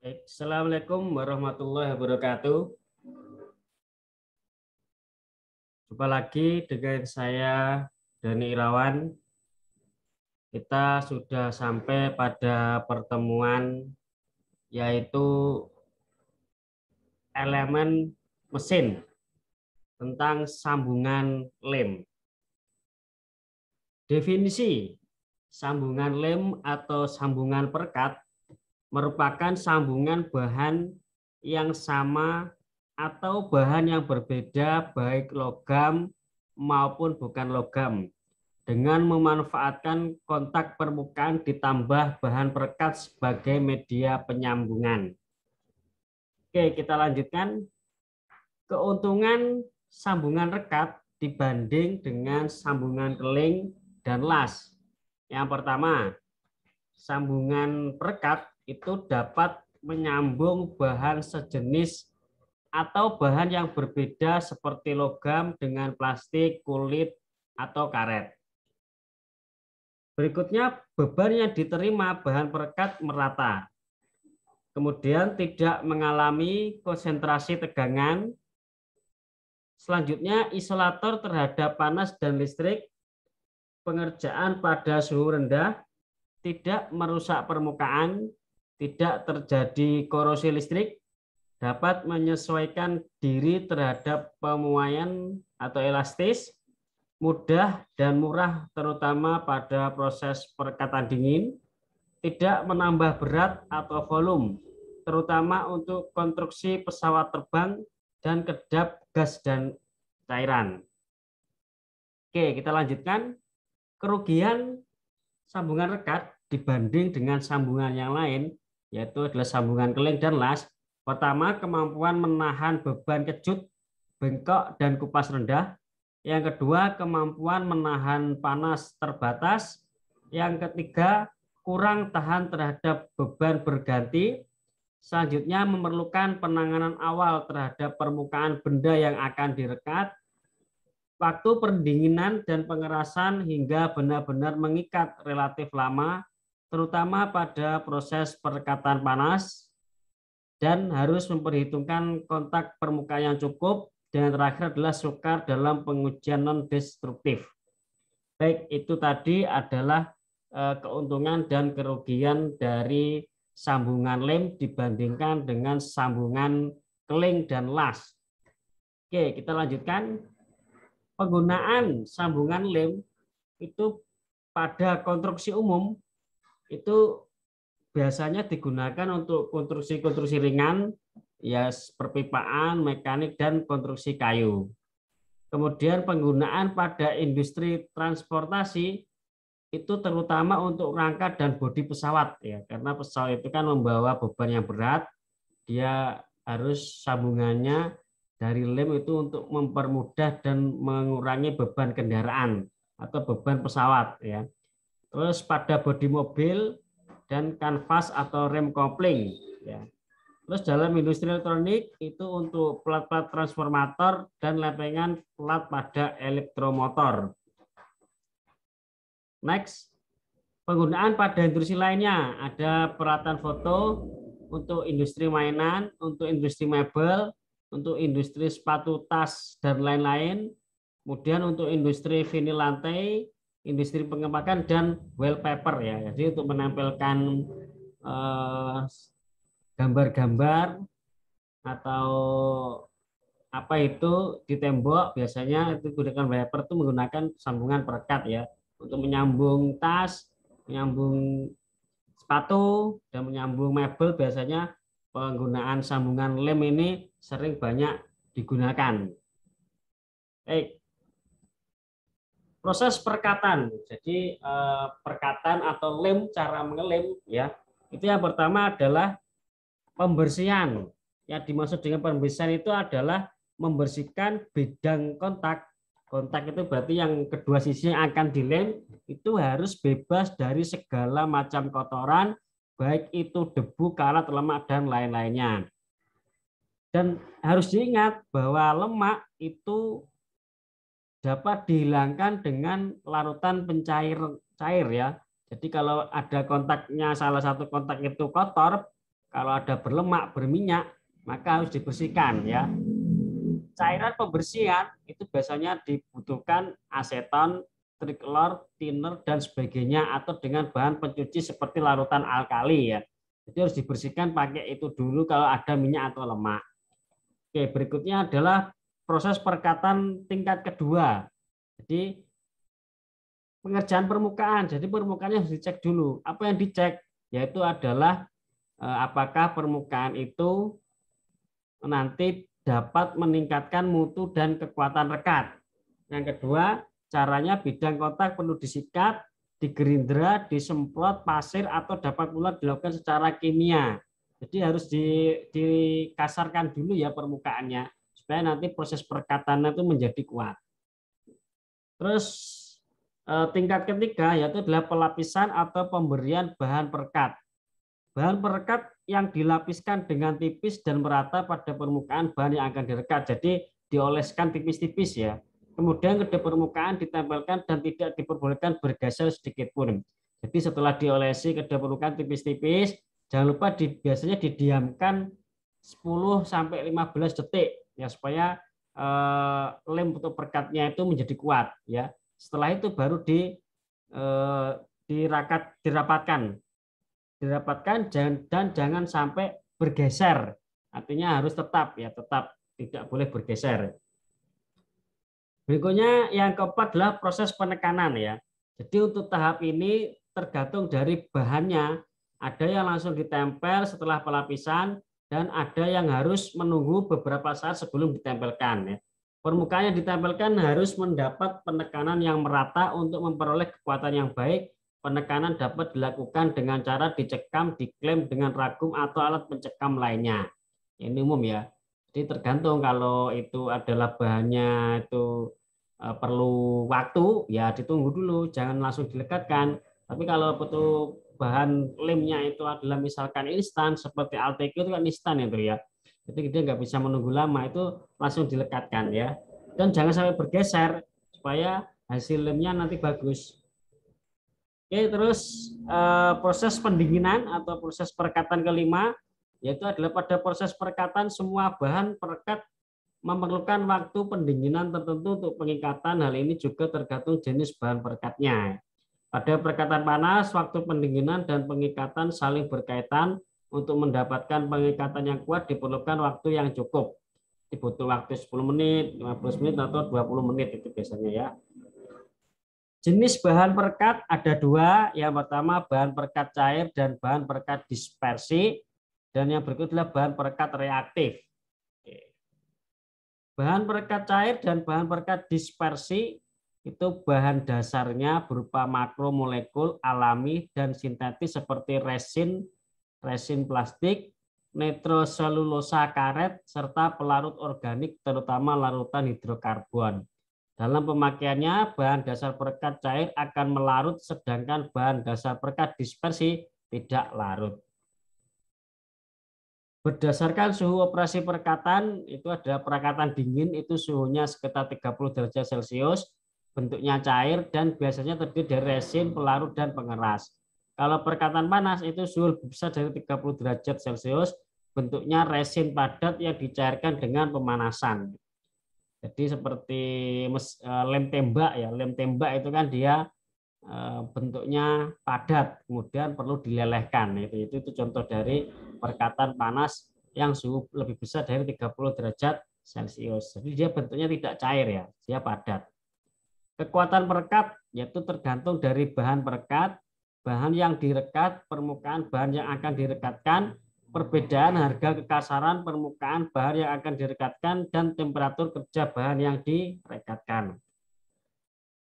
Assalamualaikum warahmatullahi wabarakatuh. Jumpa lagi dengan saya Dani Irawan. Kita sudah sampai pada pertemuan yaitu elemen mesin tentang sambungan lem. Definisi sambungan lem atau sambungan perekat merupakan sambungan bahan yang sama atau bahan yang berbeda baik logam maupun bukan logam dengan memanfaatkan kontak permukaan ditambah bahan perekat sebagai media penyambungan. Oke, kita lanjutkan. Keuntungan sambungan rekat dibanding dengan sambungan keling dan las. Yang pertama, sambungan perekat itu dapat menyambung bahan sejenis atau bahan yang berbeda seperti logam dengan plastik, kulit, atau karet. Berikutnya, beban yang diterima bahan perekat merata. Kemudian tidak mengalami konsentrasi tegangan. Selanjutnya, isolator terhadap panas dan listrik, pengerjaan pada suhu rendah, tidak merusak permukaan, tidak terjadi korosi listrik, dapat menyesuaikan diri terhadap pemuaian atau elastis, mudah dan murah terutama pada proses perekatan dingin, tidak menambah berat atau volume, terutama untuk konstruksi pesawat terbang dan kedap gas dan cairan. Oke, kita lanjutkan. Kerugian sambungan rekat dibanding dengan sambungan yang lain, yaitu adalah sambungan keling dan las. Pertama, kemampuan menahan beban kejut, bengkok, dan kupas rendah. Yang kedua, kemampuan menahan panas terbatas. Yang ketiga, kurang tahan terhadap beban berganti. Selanjutnya, memerlukan penanganan awal terhadap permukaan benda yang akan direkat. Waktu pendinginan dan pengerasan hingga benar-benar mengikat relatif lama, terutama pada proses perekatan panas, dan harus memperhitungkan kontak permukaan yang cukup, dan yang terakhir adalah sukar dalam pengujian non-destruktif. Baik, itu tadi adalah keuntungan dan kerugian dari sambungan lem dibandingkan dengan sambungan keling dan las. Oke, kita lanjutkan. Penggunaan sambungan lem itu pada konstruksi umum itu biasanya digunakan untuk konstruksi-konstruksi ringan, ya perpipaan, mekanik, dan konstruksi kayu. Kemudian penggunaan pada industri transportasi itu terutama untuk rangka dan bodi pesawat, ya, karena pesawat itu kan membawa beban yang berat, dia harus sambungannya dari lem itu untuk mempermudah dan mengurangi beban kendaraan atau beban pesawat, ya. Terus pada bodi mobil dan kanvas atau rem kopling, ya. Terus dalam industri elektronik itu untuk plat-plat transformator dan lempengan plat pada elektromotor. Next, penggunaan pada industri lainnya ada peralatan foto untuk industri mainan, untuk industri mebel, untuk industri sepatu tas dan lain-lain. Kemudian untuk industri vinil lantai, industri pengepakan dan wallpaper, ya. Jadi untuk menempelkan gambar-gambar atau apa itu di tembok, biasanya itu gunakan wallpaper itu menggunakan sambungan perekat, ya, untuk menyambung tas, menyambung sepatu, dan menyambung mebel. Biasanya penggunaan sambungan lem ini sering banyak digunakan. Baik. Proses perekatan. Jadi perekatan atau lem, cara mengelem, ya. Itu yang pertama adalah pembersihan. Yang dimaksud dengan pembersihan itu adalah membersihkan bidang kontak. Kontak itu berarti yang kedua sisi yang akan dilem itu harus bebas dari segala macam kotoran, baik itu debu, karat, lemak, dan lain-lainnya. Dan harus diingat bahwa lemak itu dapat dihilangkan dengan larutan pencair, ya. Jadi kalau ada kontaknya, salah satu kontak itu kotor, kalau ada berlemak, berminyak, maka harus dibersihkan ya. Cairan pembersihan itu biasanya dibutuhkan aseton, triklor, thinner dan sebagainya atau dengan bahan pencuci seperti larutan alkali ya. Jadi harus dibersihkan pakai itu dulu kalau ada minyak atau lemak. Oke, berikutnya adalah proses perekatan tingkat kedua. Jadi pengerjaan permukaan. Jadi permukaannya harus dicek dulu. Apa yang dicek? Yaitu adalah apakah permukaan itu nanti dapat meningkatkan mutu dan kekuatan rekat. Yang kedua, caranya bidang kontak perlu disikat, digerindra, disemprot pasir atau dapat pula dilakukan secara kimia. Jadi harus dikasarkan dulu ya permukaannya supaya nanti proses perekatannya itu menjadi kuat. Terus tingkat ketiga yaitu adalah pelapisan atau pemberian bahan perekat. Bahan perekat yang dilapiskan dengan tipis dan merata pada permukaan bahan yang akan direkat. Jadi dioleskan tipis-tipis ya. Kemudian kedua permukaan ditempelkan dan tidak diperbolehkan bergeser sedikit pun. Jadi setelah diolesi kedua permukaan tipis-tipis, jangan lupa biasanya didiamkan 10 sampai 15 detik ya supaya lem untuk perekatnya itu menjadi kuat ya. Setelah itu baru dirapatkan dan jangan sampai bergeser. Artinya harus tetap tidak boleh bergeser. Berikutnya yang keempat adalah proses penekanan ya. Jadi untuk tahap ini tergantung dari bahannya. Ada yang langsung ditempel setelah pelapisan dan ada yang harus menunggu beberapa saat sebelum ditempelkan ya. Permukaan yang ditempelkan harus mendapat penekanan yang merata untuk memperoleh kekuatan yang baik. Penekanan dapat dilakukan dengan cara dicekam, diklem dengan ragum atau alat pencekam lainnya. Ini umum ya. Jadi tergantung kalau itu adalah bahannya itu perlu waktu, ya ditunggu dulu, jangan langsung dilekatkan. Tapi kalau butuh bahan lemnya itu adalah misalkan instan seperti Alteco itu kan instan itu ya. Jadi dia nggak bisa menunggu lama, itu langsung dilekatkan ya. Dan jangan sampai bergeser supaya hasil lemnya nanti bagus. Oke, terus proses pendinginan atau proses perekatan kelima, yaitu adalah pada proses perekatan semua bahan perekat memerlukan waktu pendinginan tertentu untuk pengikatan. Hal ini juga tergantung jenis bahan perekatnya. Pada perekatan panas, waktu pendinginan dan pengikatan saling berkaitan. Untuk mendapatkan pengikatan yang kuat diperlukan waktu yang cukup. Dibutuh waktu 10 menit, 15 menit, atau 20 menit itu biasanya ya. Jenis bahan perekat ada dua. Yang pertama bahan perekat cair dan bahan perekat dispersi. Dan yang berikut adalah bahan perekat reaktif. Bahan perekat cair dan bahan perekat dispersi itu bahan dasarnya berupa makromolekul alami dan sintetis seperti resin plastik, nitroselulosa karet, serta pelarut organik terutama larutan hidrokarbon. Dalam pemakaiannya, bahan dasar perekat cair akan melarut, sedangkan bahan dasar perekat dispersi tidak larut. Berdasarkan suhu operasi perekatan, itu ada perekatan dingin, itu suhunya sekitar 30 derajat Celcius, bentuknya cair, dan biasanya terdiri dari resin, pelarut, dan pengeras. Kalau perekatan panas, itu suhu lebih besar dari 30 derajat Celcius, bentuknya resin padat yang dicairkan dengan pemanasan. Jadi seperti lem tembak ya, lem tembak itu kan dia bentuknya padat, kemudian perlu dilelehkan. Itu contoh dari perekatan panas yang suhu lebih besar dari 30 derajat Celcius. Jadi dia bentuknya tidak cair ya, dia padat. Kekuatan perekat yaitu tergantung dari bahan perekat, bahan yang direkat, permukaan bahan yang akan direkatkan, perbedaan harga kekasaran permukaan bahan yang akan direkatkan, dan temperatur kerja bahan yang direkatkan.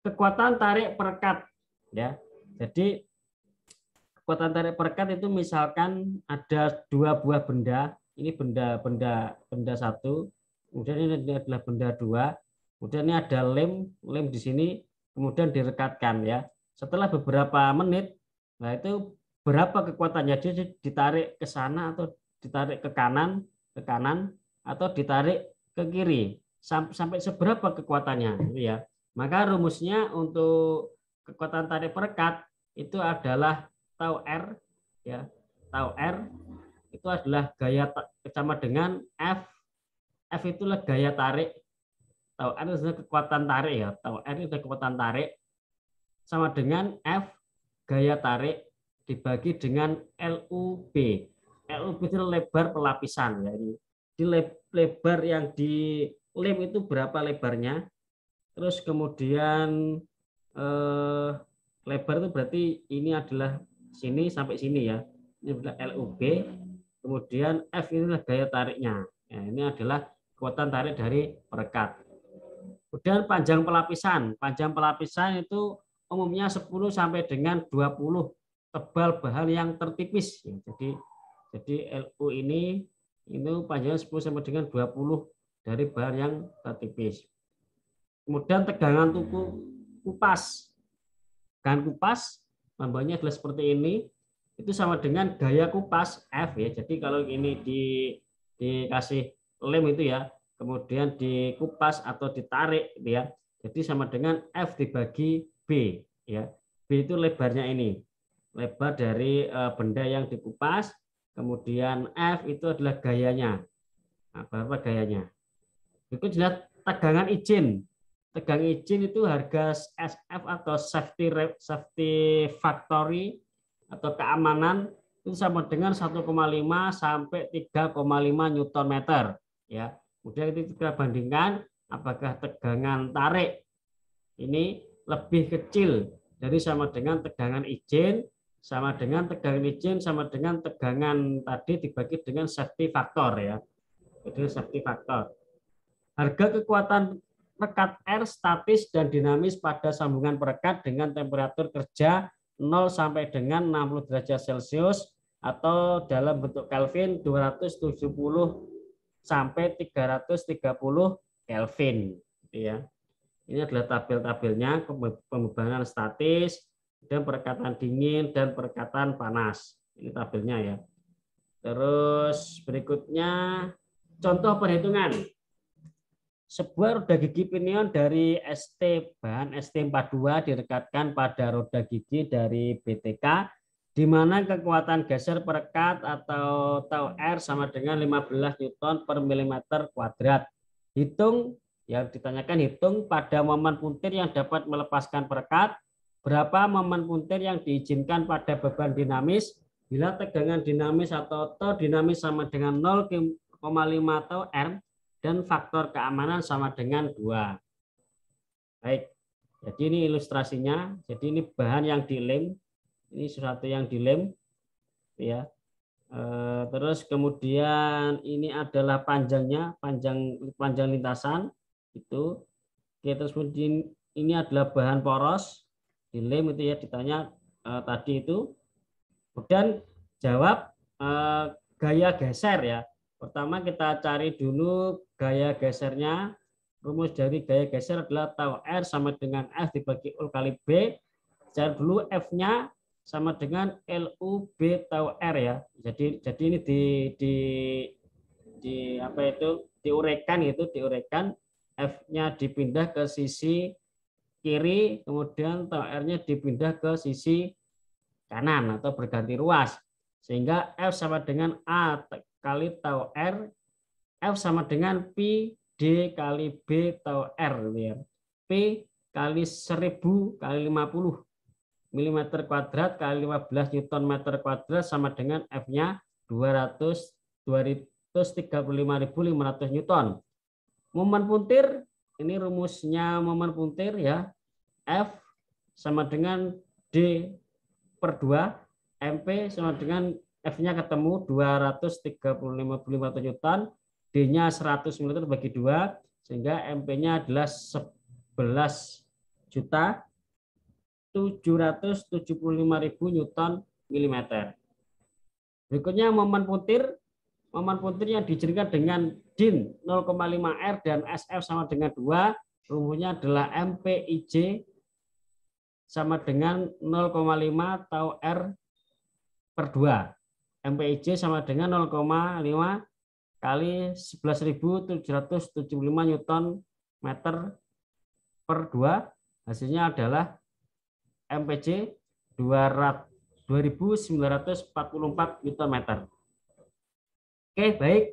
Kekuatan tarik perekat ya. Jadi kekuatan tarik perekat itu misalkan ada dua buah benda, ini benda satu, kemudian ini adalah benda dua, kemudian ini ada lem di sini, kemudian direkatkan ya. Setelah beberapa menit, nah itu berapa kekuatannya, dia ditarik ke sana atau ditarik ke kanan, atau ditarik ke kiri, sampai seberapa kekuatannya gitu ya. Maka rumusnya untuk kekuatan tarik perekat itu adalah tau R ya. Tau R itu adalah gaya sama dengan F. F itulah gaya tarik. Tau R itu kekuatan tarik ya. Tau R itu kekuatan tarik sama dengan F gaya tarik dibagi dengan LUB. LUB itu lebar pelapisan ya. Di lebar yang di lem itu berapa lebarnya? Terus kemudian lebar itu berarti ini adalah sini sampai sini ya. Ini adalah LUB. Kemudian F ini adalah gaya tariknya. Ya, ini adalah kekuatan tarik dari perekat. Kemudian panjang pelapisan. Panjang pelapisan itu umumnya 10 sampai dengan 20 tebal bahan yang tertipis. Jadi LU ini panjangnya 10 sampai dengan 20 dari bahan yang tertipis. Kemudian tegangan tuku kupas. Tegangan kupas lambangnya adalah seperti ini. Itu sama dengan gaya kupas F ya. Jadi kalau ini dikasih lem itu ya, kemudian dikupas atau ditarik gitu ya. Jadi sama dengan F dibagi B ya. B itu lebarnya ini. Lebar dari benda yang dikupas, kemudian F itu adalah gayanya. Nah, berapa gayanya? Berikut jelas tegangan izin. Tegangan izin itu harga SF atau safety factory atau keamanan itu sama dengan 1,5 sampai 3,5 Newton meter ya. Kemudian kita bandingkan apakah tegangan tarik ini lebih kecil dari sama dengan tegangan izin sama dengan tegangan tadi dibagi dengan safety factor ya. Itu safety factor. Harga kekuatan perekat R statis dan dinamis pada sambungan perekat dengan temperatur kerja 0 sampai dengan 60 derajat Celcius atau dalam bentuk Kelvin 270 sampai 330 Kelvin ya. Ini adalah tabel-tabelnya pembebanan statis dan perekatan dingin dan perekatan panas. Ini tabelnya ya. Terus berikutnya contoh perhitungan. Sebuah roda gigi pinion dari bahan ST42 direkatkan pada roda gigi dari BTK di mana kekuatan geser perekat atau tau R sama dengan 15 Newton per milimeter kuadrat. Hitung, yang ditanyakan hitung pada momen puntir yang dapat melepaskan perekat, berapa momen puntir yang diizinkan pada beban dinamis, bila tegangan dinamis atau tau dinamis sama dengan 0,5 tau R, dan faktor keamanan sama dengan 2. Baik, jadi ini ilustrasinya. Jadi ini bahan yang dilem, ini sesuatu yang dilem, ya. Terus kemudian ini adalah panjangnya, panjang lintasan itu. Terus kemudian ini adalah bahan poros, dilem itu ya, ditanya tadi itu. Kemudian jawab gaya geser ya. Pertama kita cari dulu gaya gesernya. Rumus dari gaya geser adalah tau R sama dengan F dibagi U kali B. Cari dulu F-nya sama dengan LU B tau R ya. Jadi ini apa itu diuraikan gitu, diuraikan. F-nya dipindah ke sisi kiri, kemudian tau R-nya dipindah ke sisi kanan atau berganti ruas. Sehingga F sama dengan A kali tau R, F sama dengan pi D kali B tau R ya. P kali 1000 kali 50 mm kuadrat kali 15 Newton meter kuadrat sama dengan F-nya 235.500 Newton. Momen puntir, ini rumusnya momen puntir ya. F sama dengan D per 2, MP sama dengan F-nya ketemu 235.500 Newton, D-nya 100 mm bagi 2, sehingga MP-nya adalah 11.775.000 Newton milimeter. Berikutnya momen puntir yang dijadikan dengan DIN 0,5 R dan SF sama dengan 2, rumusnya adalah MPIJ sama dengan 0,5 tau R per 2. MPIJ sama dengan 0,5 kali 11.775 Newton meter per 2. Hasilnya adalah MPJ 2.944 Newton meter. Oke, baik.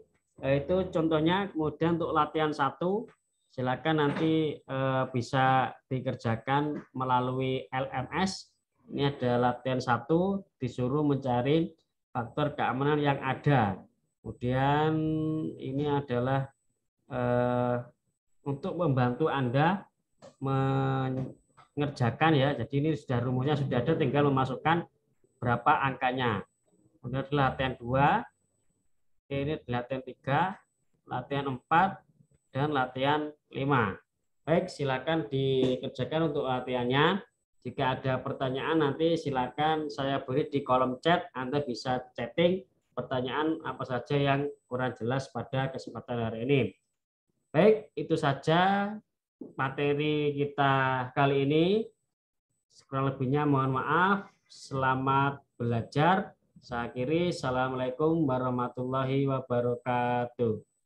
Itu contohnya. Kemudian untuk latihan 1, silakan nanti bisa dikerjakan melalui LMS. Ini ada latihan 1, disuruh mencari faktor keamanan yang ada. Kemudian ini adalah untuk membantu Anda mengerjakan ya. Jadi ini sudah rumusnya sudah ada, tinggal memasukkan berapa angkanya. Kemudian latihan 2, ini latihan 3, latihan 4, dan latihan 5. Baik, silakan dikerjakan untuk latihannya. Jika ada pertanyaan nanti silakan saya beri di kolom chat. Anda bisa chatting pertanyaan apa saja yang kurang jelas pada kesempatan hari ini. Baik, itu saja materi kita kali ini. Kurang lebihnya mohon maaf. Selamat belajar. Saya akhiri. Assalamualaikum warahmatullahi wabarakatuh.